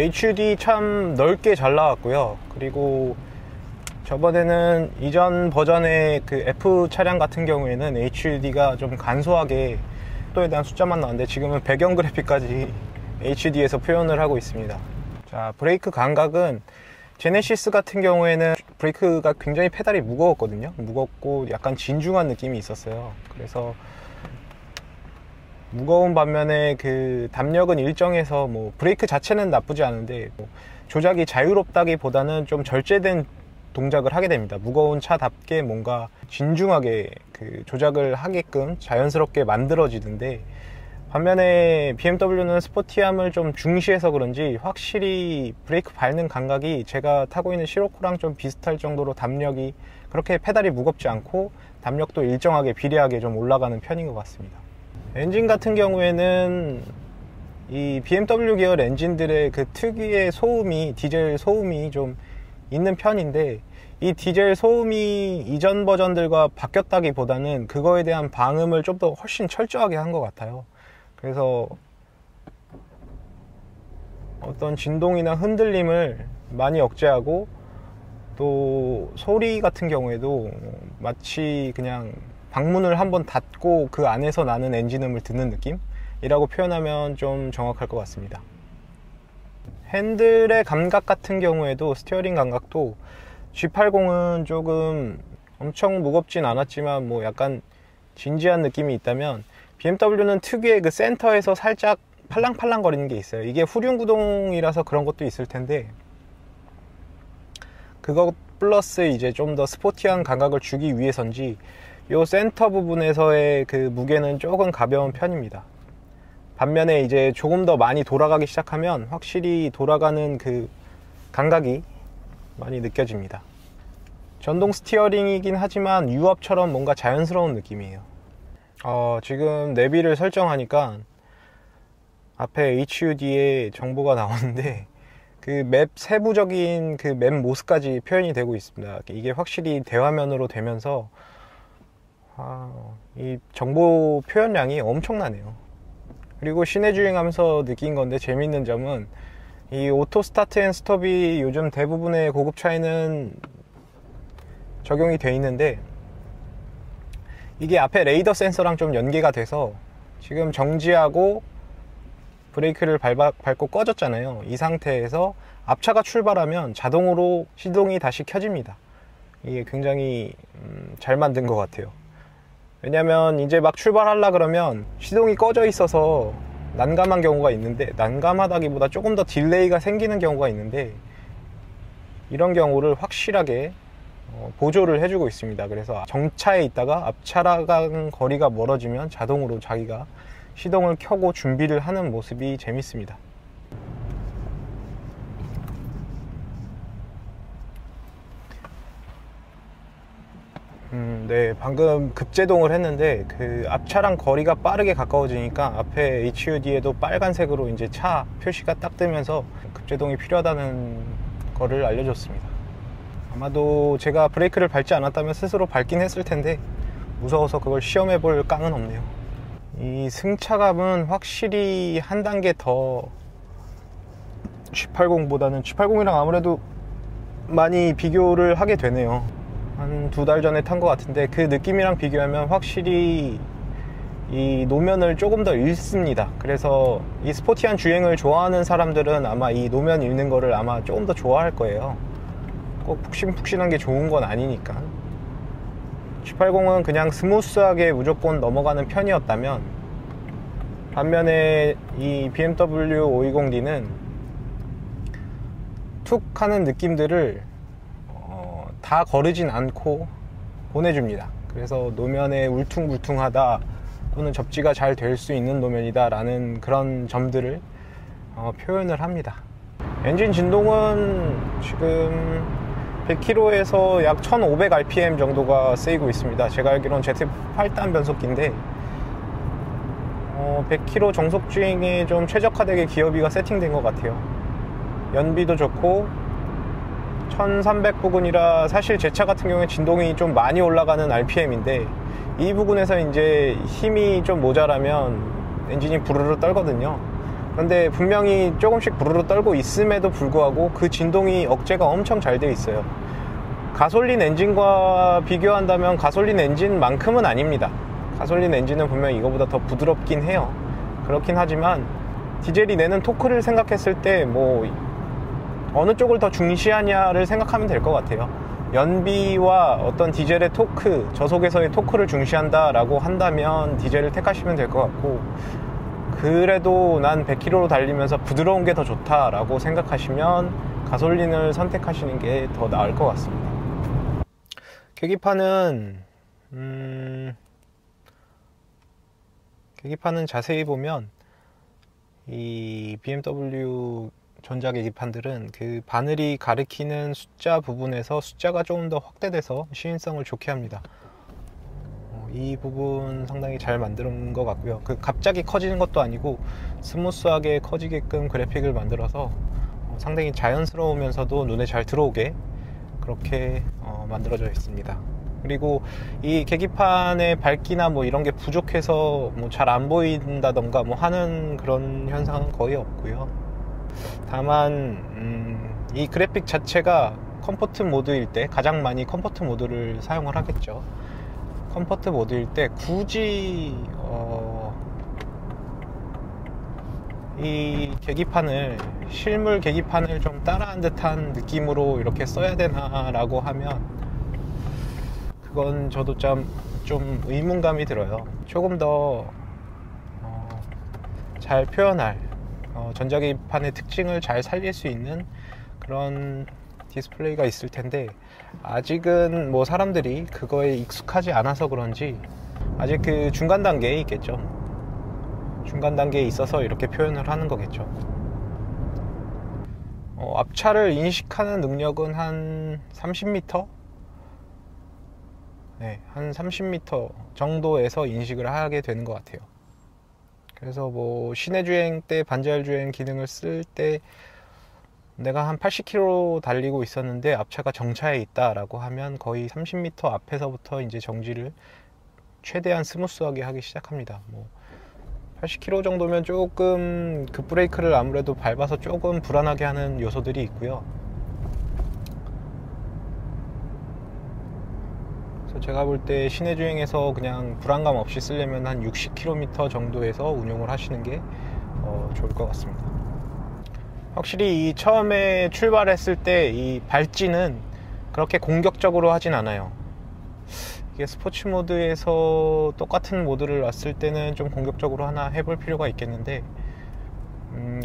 HUD 참 넓게 잘 나왔고요. 그리고 저번에는 이전 버전의 그 F 차량 같은 경우에는 HUD가 좀 간소하게 속도에 대한 숫자만 나왔는데 지금은 배경 그래픽까지 HUD에서 표현을 하고 있습니다. 자, 브레이크 감각은 제네시스 같은 경우에는 브레이크가 굉장히 페달이 무거웠거든요. 무겁고 약간 진중한 느낌이 있었어요. 그래서 무거운 반면에 그 담력은 일정해서 뭐 브레이크 자체는 나쁘지 않은데 뭐 조작이 자유롭다기보다는 좀 절제된 동작을 하게 됩니다. 무거운 차답게 뭔가 진중하게 그 조작을 하게끔 자연스럽게 만들어지는데, 반면에 BMW는 스포티함을 좀 중시해서 그런지 확실히 브레이크 밟는 감각이 제가 타고 있는 시로코랑 좀 비슷할 정도로 담력이 그렇게 페달이 무겁지 않고 담력도 일정하게 비례하게 좀 올라가는 편인 것 같습니다. 엔진 같은 경우에는 이 BMW 계열 엔진들의 그 특유의 소음이, 디젤 소음이 좀 있는 편인데, 이 디젤 소음이 이전 버전들과 바뀌었다기보다는 그거에 대한 방음을 좀 더 훨씬 철저하게 한 것 같아요. 그래서 어떤 진동이나 흔들림을 많이 억제하고, 또 소리 같은 경우에도 마치 그냥 방문을 한번 닫고 그 안에서 나는 엔진음을 듣는 느낌이라고 표현하면 좀 정확할 것 같습니다. 핸들의 감각 같은 경우에도, 스티어링 감각도 G80은 조금 엄청 무겁진 않았지만 뭐 약간 진지한 느낌이 있다면, BMW는 특유의 그 센터에서 살짝 팔랑팔랑 거리는 게 있어요. 이게 후륜구동이라서 그런 것도 있을 텐데, 그것 플러스 이제 좀 더 스포티한 감각을 주기 위해서인지 요 센터 부분에서의 그 무게는 조금 가벼운 편입니다. 반면에 이제 조금 더 많이 돌아가기 시작하면 확실히 돌아가는 그 감각이 많이 느껴집니다. 전동 스티어링이긴 하지만 유압처럼 뭔가 자연스러운 느낌이에요. 지금 내비를 설정하니까 앞에 HUD에 정보가 나오는데 그 맵 세부적인 그 맵 모습까지 표현이 되고 있습니다. 이게 확실히 대화면으로 되면서 이 정보 표현량이 엄청나네요. 그리고 시내 주행하면서 느낀 건데 재밌는 점은, 이 오토 스타트 앤 스톱이 요즘 대부분의 고급차에는 적용이 돼 있는데, 이게 앞에 레이더 센서랑 좀 연계가 돼서 지금 정지하고 브레이크를 밟고 꺼졌잖아요. 이 상태에서 앞차가 출발하면 자동으로 시동이 다시 켜집니다. 이게 굉장히 잘 만든 것 같아요. 왜냐면 이제 막 출발하려 그러면 시동이 꺼져 있어서 난감한 경우가 있는데, 난감하다기보다 조금 더 딜레이가 생기는 경우가 있는데, 이런 경우를 확실하게 보조를 해주고 있습니다. 그래서 정차에 있다가 앞차랑 거리가 멀어지면 자동으로 자기가 시동을 켜고 준비를 하는 모습이 재밌습니다. 네, 방금 급제동을 했는데 그 앞차랑 거리가 빠르게 가까워지니까 앞에 HUD에도 빨간색으로 이제 차 표시가 딱 뜨면서 급제동이 필요하다는 거를 알려줬습니다. 아마도 제가 브레이크를 밟지 않았다면 스스로 밟긴 했을 텐데 무서워서 그걸 시험해 볼 깡은 없네요. 이 승차감은 확실히 한 단계 더 G80보다는, G80이랑 아무래도 많이 비교를 하게 되네요. 한 2달 전에 탄 것 같은데 그 느낌이랑 비교하면 확실히 이 노면을 조금 더 읽습니다. 그래서 이 스포티한 주행을 좋아하는 사람들은 아마 이 노면 읽는 거를 아마 조금 더 좋아할 거예요. 꼭 푹신푹신한 게 좋은 건 아니니까. G80은 그냥 스무스하게 무조건 넘어가는 편이었다면, 반면에 이 BMW 520D는 툭 하는 느낌들을 다 거르진 않고 보내줍니다. 그래서 노면에 울퉁불퉁하다 또는 접지가 잘 될 수 있는 노면이다 라는 그런 점들을 표현을 합니다. 엔진 진동은 지금 100km에서 약 1500rpm 정도가 쓰이고 있습니다. 제가 알기로는 Z8단 변속기인데 100km 정속 주행에 좀 최적화되게 기어비가 세팅된 것 같아요. 연비도 좋고 1300 부근이라 사실 제 차 같은 경우에 진동이 좀 많이 올라가는 RPM인데, 이 부분에서 이제 힘이 좀 모자라면 엔진이 부르르 떨거든요. 그런데 분명히 조금씩 부르르 떨고 있음에도 불구하고 그 진동이 억제가 엄청 잘 되어 있어요. 가솔린 엔진과 비교한다면 가솔린 엔진만큼은 아닙니다. 가솔린 엔진은 분명히 이거보다 더 부드럽긴 해요. 그렇긴 하지만 디젤이 내는 토크를 생각했을 때 뭐 어느 쪽을 더 중시하냐를 생각하면 될 것 같아요. 연비와 어떤 디젤의 토크, 저속에서의 토크를 중시한다 라고 한다면 디젤을 택하시면 될 것 같고, 그래도 난 100km로 달리면서 부드러운 게 더 좋다 라고 생각하시면 가솔린을 선택하시는 게 더 나을 것 같습니다. 계기판은 자세히 보면 이 BMW 전자계기판들은 그 바늘이 가리키는 숫자 부분에서 숫자가 조금 더 확대돼서 시인성을 좋게 합니다. 이 부분 상당히 잘 만든 것 같고요. 그 갑자기 커지는 것도 아니고 스무스하게 커지게끔 그래픽을 만들어서 상당히 자연스러우면서도 눈에 잘 들어오게 그렇게 만들어져 있습니다. 그리고 이 계기판의 밝기나 뭐 이런 게 부족해서 뭐 잘 안 보인다던가 뭐 하는 그런 현상은 거의 없고요. 다만 이 그래픽 자체가 컴포트 모드일 때 가장 많이 컴포트 모드를 사용을 하겠죠. 컴포트 모드일 때 굳이 이 계기판을 실물 계기판을 좀 따라한 듯한 느낌으로 이렇게 써야 되나 라고 하면 그건 저도 좀 의문감이 들어요. 조금 더 잘 표현할 전자계기판의 특징을 잘 살릴 수 있는 그런 디스플레이가 있을 텐데, 아직은 뭐 사람들이 그거에 익숙하지 않아서 그런지 아직 그 중간 단계에 있겠죠. 중간 단계에 있어서 이렇게 표현을 하는 거겠죠. 앞차를 인식하는 능력은 한 30m? 네, 한 30m 정도에서 인식을 하게 되는 것 같아요. 그래서 뭐 시내 주행 때 반자율 주행 기능을 쓸 때 내가 한 80km 달리고 있었는데 앞차가 정차해 있다라고 하면 거의 30m 앞에서부터 이제 정지를 최대한 스무스하게 하기 시작합니다. 뭐 80km 정도면 조금 급브레이크를 아무래도 밟아서 조금 불안하게 하는 요소들이 있고요. 그래서 제가 볼 때 시내 주행에서 그냥 불안감 없이 쓰려면 한 60km 정도에서 운용을 하시는 게 좋을 것 같습니다. 확실히 이 처음에 출발했을 때 이 발진은 그렇게 공격적으로 하진 않아요. 이게 스포츠 모드에서 똑같은 모드를 놨을 때는 좀 공격적으로 하나 해볼 필요가 있겠는데,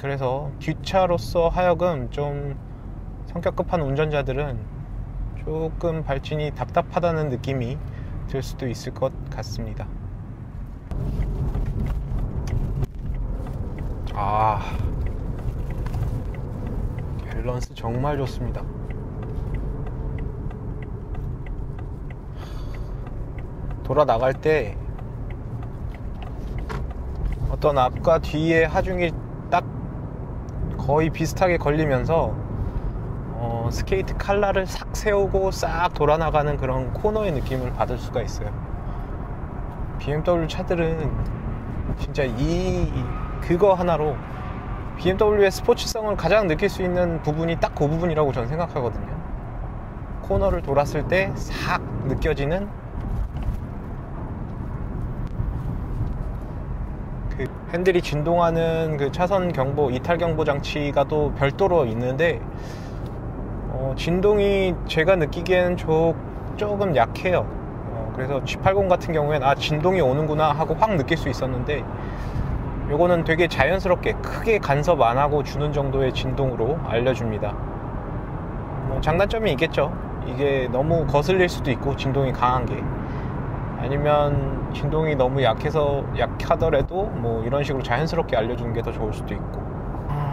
그래서 뒷차로서 하여금 좀 성격 급한 운전자들은 조금 발진이 답답하다는 느낌이 들 수도 있을 것 같습니다. 밸런스 정말 좋습니다. 돌아 나갈 때 어떤 앞과 뒤의 하중이 딱 거의 비슷하게 걸리면서 스케이트 칼라를 싹 세우고 싹 돌아 나가는 그런 코너의 느낌을 받을 수가 있어요. BMW 차들은 진짜 그거 하나로 BMW의 스포츠성을 가장 느낄 수 있는 부분이 딱 그 부분이라고 저는 생각하거든요. 코너를 돌았을 때 싹 느껴지는 그 핸들이 진동하는 그 차선 경보, 이탈 경보 장치가 또 별도로 있는데 진동이 제가 느끼기에는 조금 약해요. 그래서 G80 같은 경우엔 진동이 오는구나 하고 확 느낄 수 있었는데, 요거는 되게 자연스럽게 크게 간섭 안 하고 주는 정도의 진동으로 알려줍니다. 장단점이 있겠죠. 이게 너무 거슬릴 수도 있고, 진동이 강한 게, 아니면 진동이 너무 약하더라도 뭐 이런 식으로 자연스럽게 알려주는 게 더 좋을 수도 있고.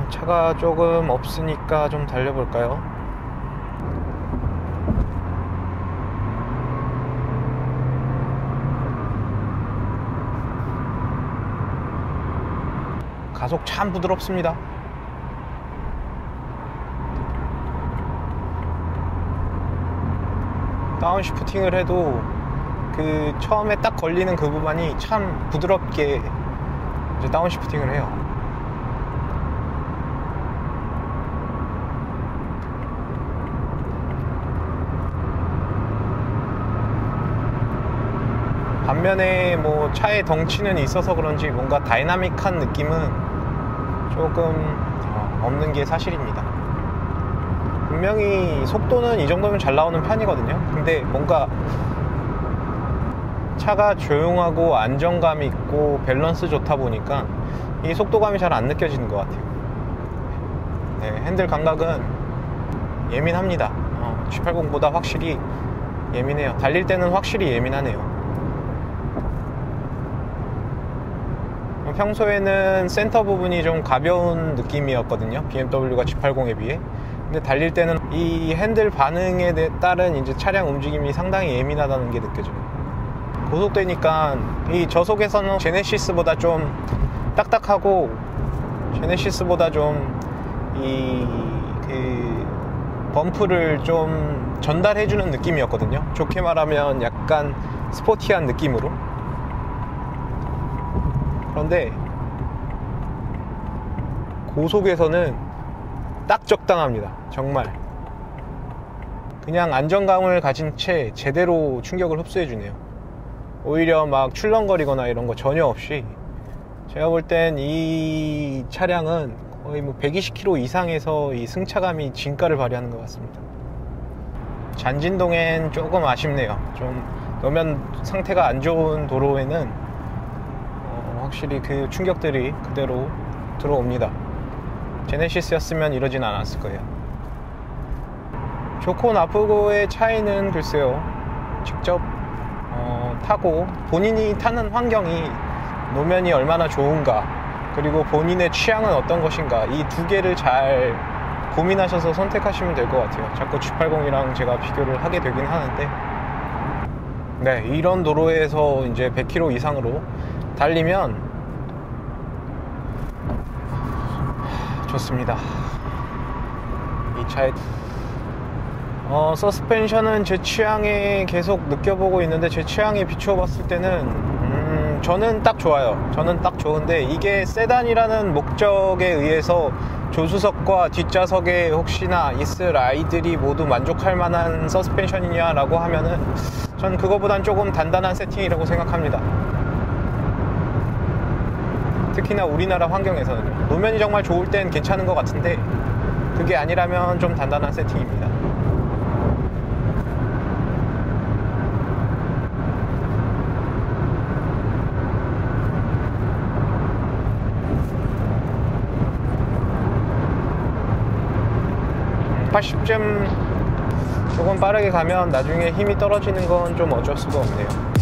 차가 조금 없으니까 좀 달려볼까요? 가속 참 부드럽습니다. 다운시프팅을 해도 그 처음에 딱 걸리는 그 부분이 참 부드럽게 이제 다운시프팅을 해요. 반면에 뭐 차의 덩치는 있어서 그런지 뭔가 다이나믹한 느낌은 조금 없는 게 사실입니다. 분명히 속도는 이 정도면 잘 나오는 편이거든요. 근데 뭔가 차가 조용하고 안정감 있고 밸런스 좋다 보니까 이 속도감이 잘 안 느껴지는 것 같아요. 네, 핸들 감각은 예민합니다. G80보다 확실히 예민해요. 달릴 때는 확실히 예민하네요. 평소에는 센터 부분이 좀 가벼운 느낌이었거든요, BMW가 G80에 비해. 근데 달릴 때는 이 핸들 반응에 따른 이제 차량 움직임이 상당히 예민하다는 게 느껴져요. 고속되니까 이 저속에서는 제네시스보다 좀 딱딱하고, 제네시스보다 좀 범프를 좀 전달해주는 느낌이었거든요. 좋게 말하면 약간 스포티한 느낌으로. 그런데 고속에서는 딱 적당합니다. 정말 그냥 안정감을 가진 채 제대로 충격을 흡수해주네요. 오히려 막 출렁거리거나 이런 거 전혀 없이, 제가 볼 땐 이 차량은 거의 뭐 120km 이상에서 이 승차감이 진가를 발휘하는 것 같습니다. 잔진동엔 조금 아쉽네요. 좀 노면 상태가 안 좋은 도로에는 확실히 그 충격들이 그대로 들어옵니다. 제네시스였으면 이러진 않았을 거예요. 좋고 나쁘고의 차이는 글쎄요, 직접 타고 본인이 타는 환경이, 노면이 얼마나 좋은가, 그리고 본인의 취향은 어떤 것인가, 이 두 개를 잘 고민하셔서 선택하시면 될 것 같아요. 자꾸 G80이랑 제가 비교를 하게 되긴 하는데, 네, 이런 도로에서 이제 100km 이상으로 달리면 좋습니다. 이 차의 서스펜션은 제 취향에 계속 느껴보고 있는데, 제 취향에 비추어 봤을 때는 저는 딱 좋아요. 저는 딱 좋은데, 이게 세단이라는 목적에 의해서 조수석과 뒷좌석에 혹시나 있을 아이들이 모두 만족할 만한 서스펜션이냐 라고 하면은 전 그거보단 조금 단단한 세팅이라고 생각합니다. 특히나 우리나라 환경에서는요. 노면이 정말 좋을 땐 괜찮은 것 같은데, 그게 아니라면 좀 단단한 세팅입니다. (80쯤) 조금 빠르게 가면 나중에 힘이 떨어지는 건 좀 어쩔 수가 없네요.